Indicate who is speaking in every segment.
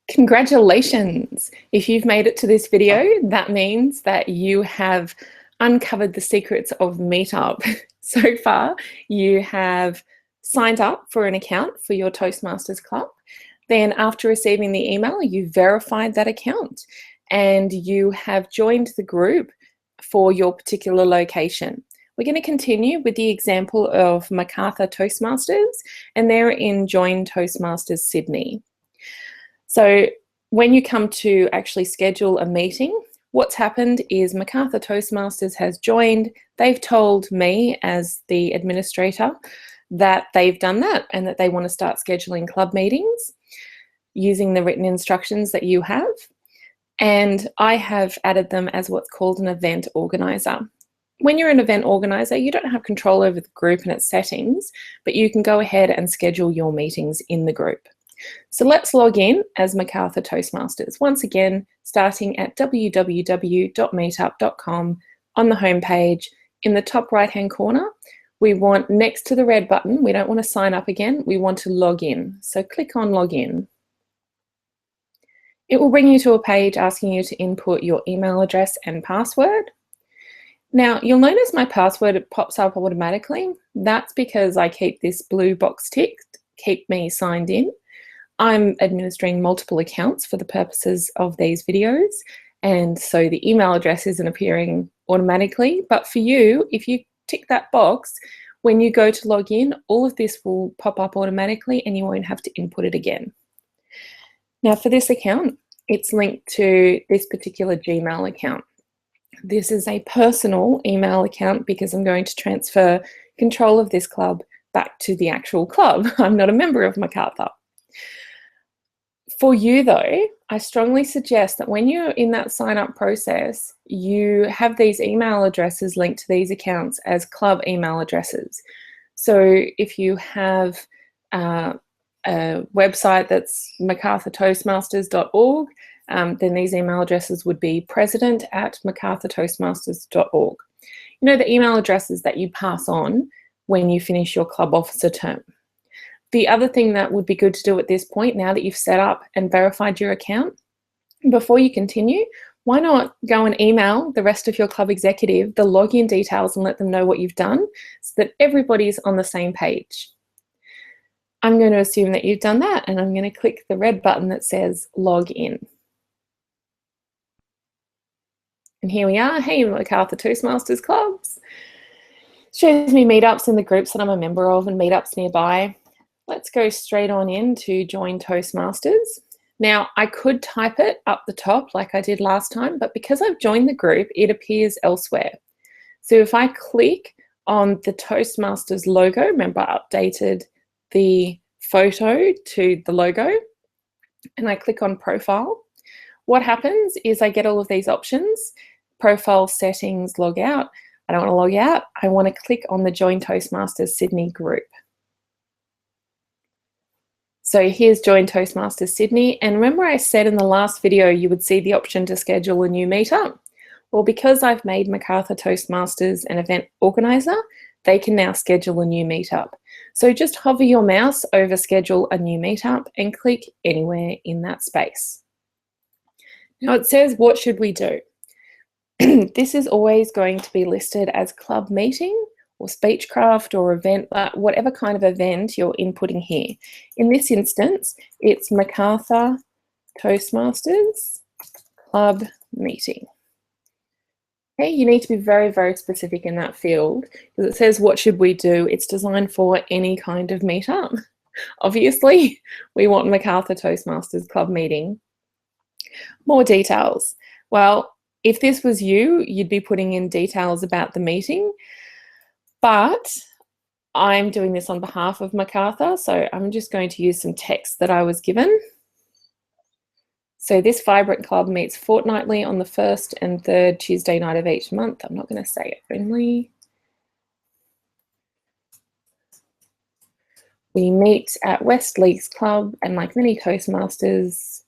Speaker 1: Congratulations! If you've made it to this video, that means that you have uncovered the secrets of Meetup. So far, you have signed up for an account for your Toastmasters Club. Then after receiving the email, you verified that account and you have joined the group for your particular location. We're going to continue with the example of MacArthur Toastmasters, and they're in Join Toastmasters Sydney. So when you come to actually schedule a meeting, what's happened is MacArthur Toastmasters has joined. They've told me as the administrator that they've done that and that they want to start scheduling club meetings using the written instructions that you have. And I have added them as what's called an event organizer. When you're an event organizer, you don't have control over the group and its settings, but you can go ahead and schedule your meetings in the group. So let's log in as MacArthur Toastmasters. Once again, starting at www.meetup.com on the home page, in the top right-hand corner, we want next to the red button, we don't want to sign up again, we want to log in. So click on log in. It will bring you to a page asking you to input your email address and password. Now, you'll notice my password, it pops up automatically. That's because I keep this blue box ticked, keep me signed in. I'm administering multiple accounts for the purposes of these videos, and so the email address isn't appearing automatically. But for you, if you tick that box, when you go to log in, all of this will pop up automatically and you won't have to input it again. Now for this account, it's linked to this particular Gmail account. This is a personal email account because I'm going to transfer control of this club back to the actual club. I'm not a member of MacArthur. For you though, I strongly suggest that when you're in that sign up process, you have these email addresses linked to these accounts as club email addresses. So if you have a website that's macarthurtoastmasters.org, then these email addresses would be president@macarthurtoastmasters.org. You know, the email addresses that you pass on when you finish your club officer term. The other thing that would be good to do at this point, now that you've set up and verified your account, before you continue, why not go and email the rest of your club executive the login details and let them know what you've done so that everybody's on the same page. I'm going to assume that you've done that, and I'm going to click the red button that says log in. And here we are. Hey, MacArthur Toastmasters clubs. Shows me meetups in the groups that I'm a member of and meetups nearby. Let's go straight on in to join Toastmasters. Now, I could type it up the top like I did last time, but because I've joined the group, it appears elsewhere. So if I click on the Toastmasters logo, remember I updated the photo to the logo, and I click on profile, what happens is I get all of these options: profile settings, log out. I don't want to log out. I want to click on the Join Toastmasters Sydney group. So here's Join Toastmasters Sydney. And remember I said in the last video you would see the option to schedule a new meetup? Well, because I've made MacArthur Toastmasters an event organizer, they can now schedule a new meetup. So just hover your mouse over schedule a new meetup and click anywhere in that space. Now it says, what should we do? This is always going to be listed as club meeting or speechcraft or event, whatever kind of event you're inputting here. In this instance, it's MacArthur Toastmasters Club Meeting. Okay, you need to be very, very specific in that field because it says, what should we do? It's designed for any kind of meetup. Obviously, we want MacArthur Toastmasters Club Meeting. More details. Well, if this was you, you'd be putting in details about the meeting, but I'm doing this on behalf of MacArthur, so I'm just going to use some text that I was given. So this vibrant club meets fortnightly on the first and third Tuesday night of each month. I'm not going to say it only. We meet at West Leaks Club, and like many Toastmasters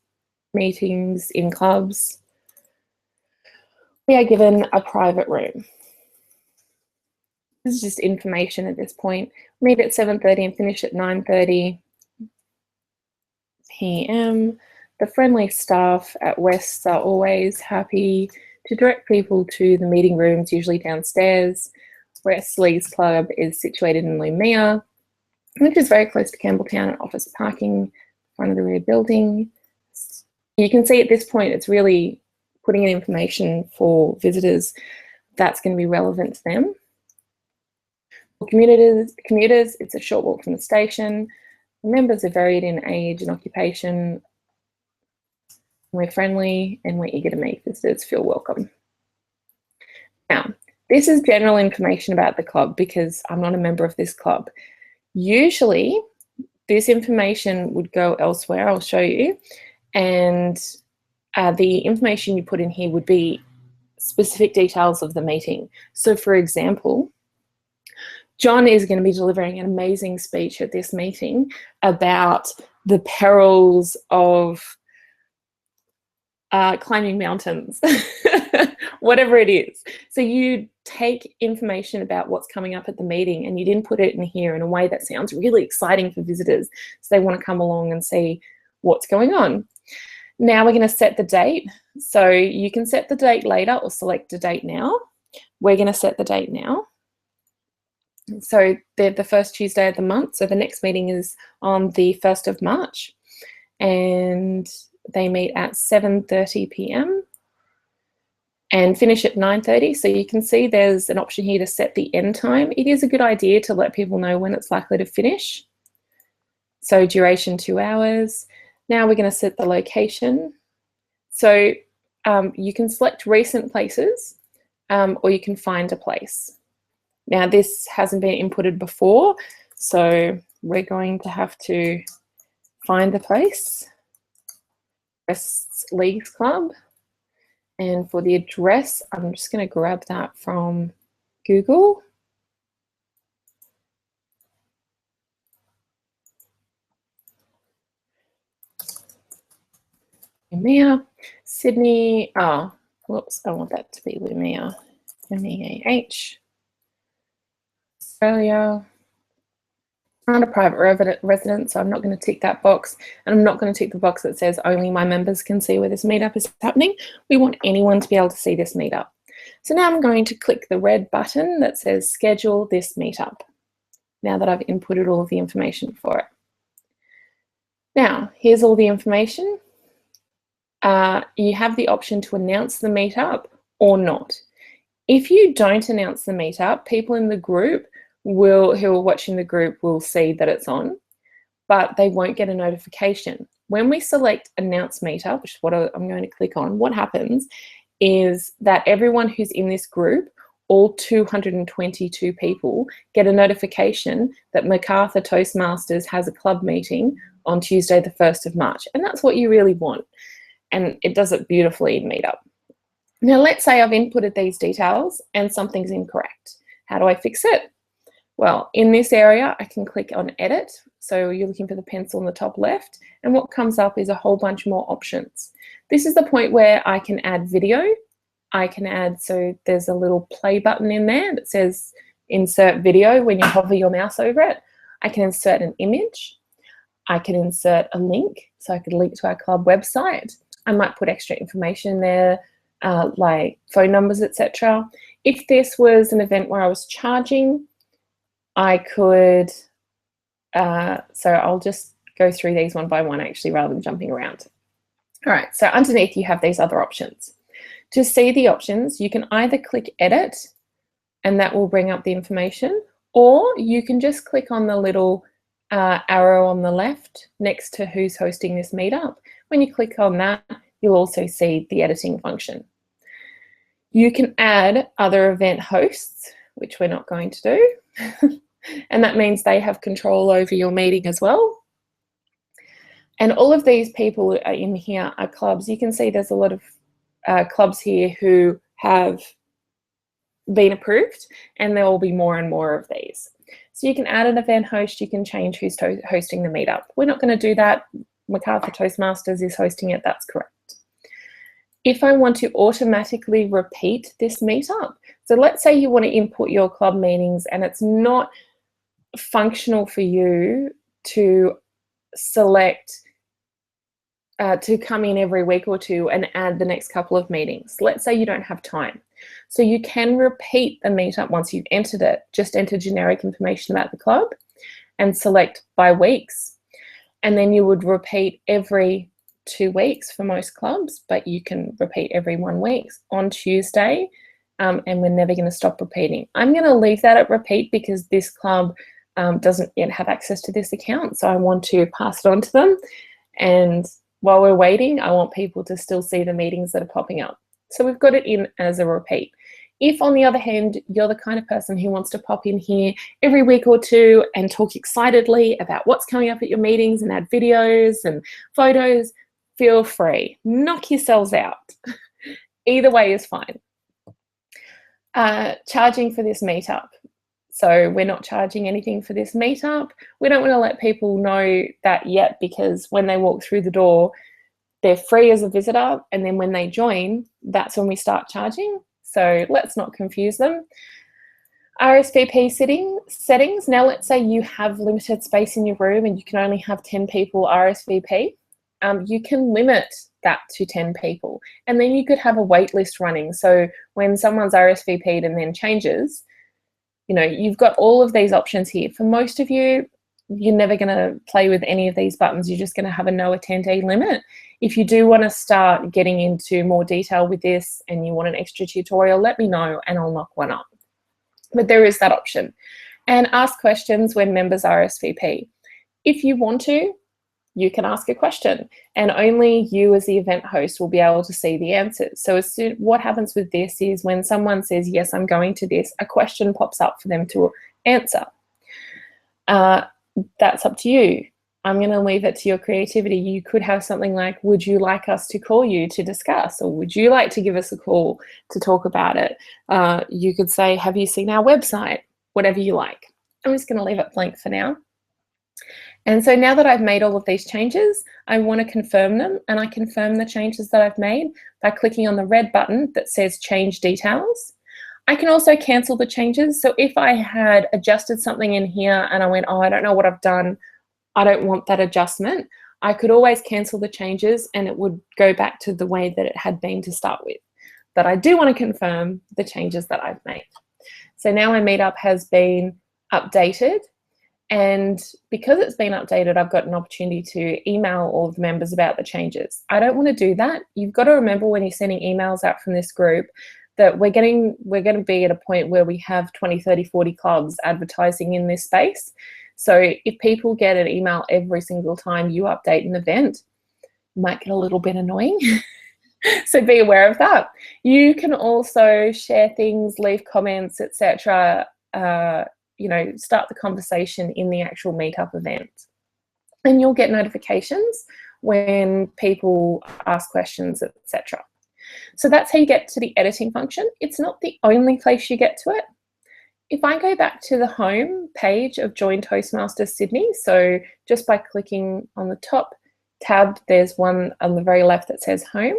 Speaker 1: meetings in clubs, we are given a private room. This is just information at this point. We meet at 7:30 and finish at 9:30 p.m. The friendly staff at West's are always happy to direct people to the meeting rooms, usually downstairs. Wesley's Club is situated in Lumia, which is very close to Campbelltown and offers parking, front of the rear building. You can see at this point it's really putting in information for visitors that's going to be relevant to them. For commuters, it's a short walk from the station. Members are varied in age and occupation. We're friendly and we're eager to make visitors feel welcome. Now, this is general information about the club because I'm not a member of this club. Usually, this information would go elsewhere, I'll show you, and the information you put in here would be specific details of the meeting. So for example, John is going to be delivering an amazing speech at this meeting about the perils of climbing mountains, whatever it is. So you take information about what's coming up at the meeting and you'd input it in here in a way that sounds really exciting for visitors. So they want to come along and see what's going on. Now we're going to set the date. So you can set the date later or select a date now. We're going to set the date now. So they're the first Tuesday of the month. So the next meeting is on the 1st of March. And they meet at 7:30 p.m. and finish at 9:30. So you can see there's an option here to set the end time. It is a good idea to let people know when it's likely to finish. So duration 2 hours. Now we're going to set the location. So you can select recent places or you can find a place. Now this hasn't been inputted before, so we're going to have to find the place. West's Leagues Club. And for the address, I'm just going to grab that from Google. Lumia, Sydney, oh, whoops, I want that to be Lumia, M-E-A-H, Australia. I'm not a private resident, so I'm not going to tick that box, and I'm not going to tick the box that says only my members can see where this meetup is happening. We want anyone to be able to see this meetup. So now I'm going to click the red button that says schedule this meetup, now that I've inputted all of the information for it. Now, here's all the information. You have the option to announce the meetup or not. If you don't announce the meetup, people in the group who are watching the group will see that it's on, but they won't get a notification. When we select announce meetup, which is what I'm going to click on, what happens is that everyone who's in this group, all 222 people, get a notification that MacArthur Toastmasters has a club meeting on Tuesday the 1st of March. And that's what you really want. And it does it beautifully in Meetup. Now let's say I've inputted these details and something's incorrect. How do I fix it? Well, in this area, I can click on edit. So you're looking for the pencil in the top left, and what comes up is a whole bunch more options. This is the point where I can add video. I can add, so there's a little play button in there that says insert video when you hover your mouse over it. I can insert an image. I can insert a link, so I could link to our club website. I might put extra information there, like phone numbers, etc. If this was an event where I was charging, I could, so I'll just go through these one by one actually rather than jumping around. All right, so underneath you have these other options. To see the options, you can either click edit and that will bring up the information, or you can just click on the little arrow on the left next to who's hosting this meetup. When you click on that, you'll also see the editing function. You can add other event hosts, which we're not going to do. And that means they have control over your meeting as well. And all of these people are in here are clubs. You can see there's a lot of clubs here who have been approved, and there will be more and more of these. So you can add an event host, you can change who's hosting the meetup. We're not going to do that. MacArthur Toastmasters is hosting it, that's correct. If I want to automatically repeat this meetup, so let's say you want to input your club meetings and it's not functional for you to select to come in every week or two and add the next couple of meetings. Let's say you don't have time. So you can repeat the meetup once you've entered it. Just enter generic information about the club and select by weeks. And then you would repeat every 2 weeks for most clubs, but you can repeat every 1 week on Tuesday, and we're never going to stop repeating. I'm going to leave that at repeat because this club doesn't yet have access to this account, so I want to pass it on to them. And while we're waiting, I want people to still see the meetings that are popping up. So we've got it in as a repeat. If, on the other hand, you're the kind of person who wants to pop in here every week or two and talk excitedly about what's coming up at your meetings and add videos and photos, feel free. Knock yourselves out. Either way is fine. Charging for this meetup. So we're not charging anything for this meetup. We don't want to let people know that yet, because when they walk through the door, they're free as a visitor, and then when they join, that's when we start charging. So let's not confuse them. RSVP settings. Now let's say you have limited space in your room and you can only have 10 people RSVP. You can limit that to 10 people, and then you could have a wait list running. So when someone's RSVP'd and then changes, you know, you've got all of these options here. For most of you, you're never going to play with any of these buttons. You're just going to have a no attendee limit. If you do want to start getting into more detail with this and you want an extra tutorial, let me know and I'll knock one up. But there is that option. And ask questions when members RSVP. If you want to, you can ask a question, and only you as the event host will be able to see the answers. So what happens with this is when someone says, yes, I'm going to this, a question pops up for them to answer. That's up to you. I'm going to leave it to your creativity. You could have something like, would you like us to call you to discuss? Or would you like to give us a call to talk about it? You could say, have you seen our website? Whatever you like. I'm just going to leave it blank for now. And so now that I've made all of these changes, I want to confirm them, and I confirm the changes that I've made by clicking on the red button that says change details. I can also cancel the changes. So if I had adjusted something in here and I went, oh, I don't know what I've done, I don't want that adjustment, I could always cancel the changes and it would go back to the way that it had been to start with. But I do want to confirm the changes that I've made. So now my meetup has been updated. And because it's been updated, I've got an opportunity to email all of the members about the changes. I don't want to do that. You've got to remember when you're sending emails out from this group that we're going to be at a point where we have 20, 30, 40 clubs advertising in this space. So if people get an email every single time you update an event, it might get a little bit annoying. So be aware of that. You can also share things, leave comments, etc. You know, start the conversation in the actual meetup event. And you'll get notifications when people ask questions, etc. So that's how you get to the editing function. It's not the only place you get to it. If I go back to the home page of Join Toastmasters Sydney, so just by clicking on the top tab, there's one on the very left that says Home,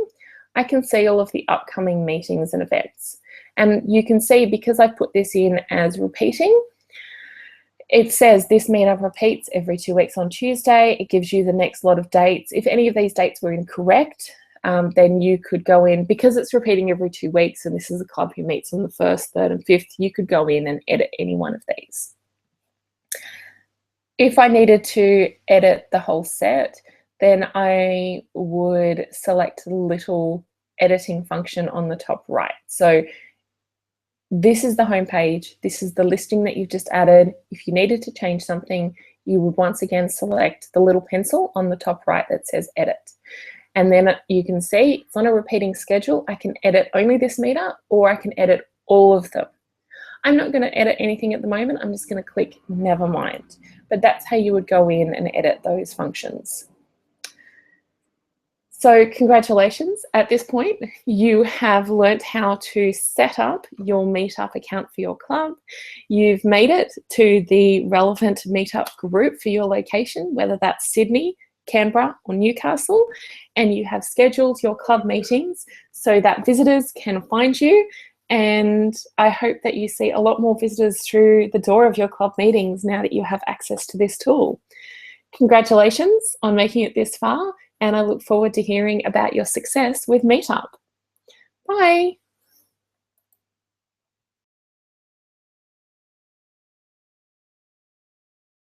Speaker 1: I can see all of the upcoming meetings and events. And you can see, because I put this in as repeating, it says this meetup repeats every 2 weeks on Tuesday. It gives you the next lot of dates. If any of these dates were incorrect, then you could go in, because it's repeating every 2 weeks, and this is a club who meets on the 1st, 3rd, and 5th, you could go in and edit any one of these. If I needed to edit the whole set, then I would select the little editing function on the top right. So this is the home page. This is the listing that you've just added. If you needed to change something, you would once again select the little pencil on the top right that says edit. And then you can see it's on a repeating schedule. I can edit only this meetup, or I can edit all of them. I'm not going to edit anything at the moment. I'm just going to click never mind. But that's how you would go in and edit those functions. So congratulations, at this point, you have learnt how to set up your Meetup account for your club. You've made it to the relevant Meetup group for your location, whether that's Sydney, Canberra or Newcastle, and you have scheduled your club meetings so that visitors can find you. And I hope that you see a lot more visitors through the door of your club meetings now that you have access to this tool. Congratulations on making it this far. and I look forward to hearing about your success with Meetup. Bye!